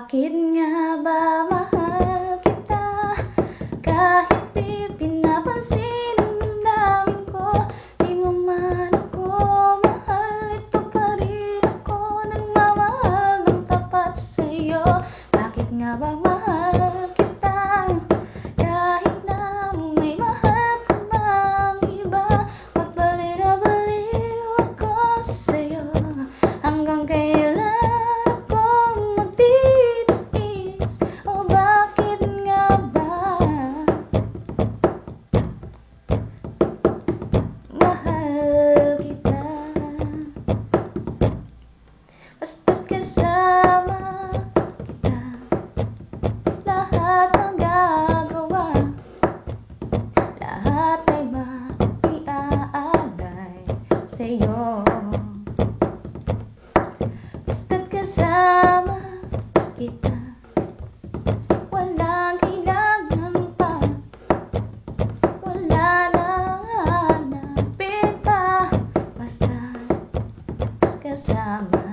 Bakit nga ba mahal kita? Kahit di pinapansin ang damdamin ko, di mo man ako mahal, ito pa rin ako nagmamahal ng tapat sa'yo. Bakit nga ba mahal kita? Kahit na may mahal ka bang iba, magbaliw na baliw ako sa'yo. Hanggang kailan ako magtitiis? O bakit nga ba mahal kita? Basta't kasama kita, lahat magagawa, lahat ay maiaalay sa'yo. Basta't kasama kita, walang kailangan pa, wala nang hanapin pa. Basta't kasama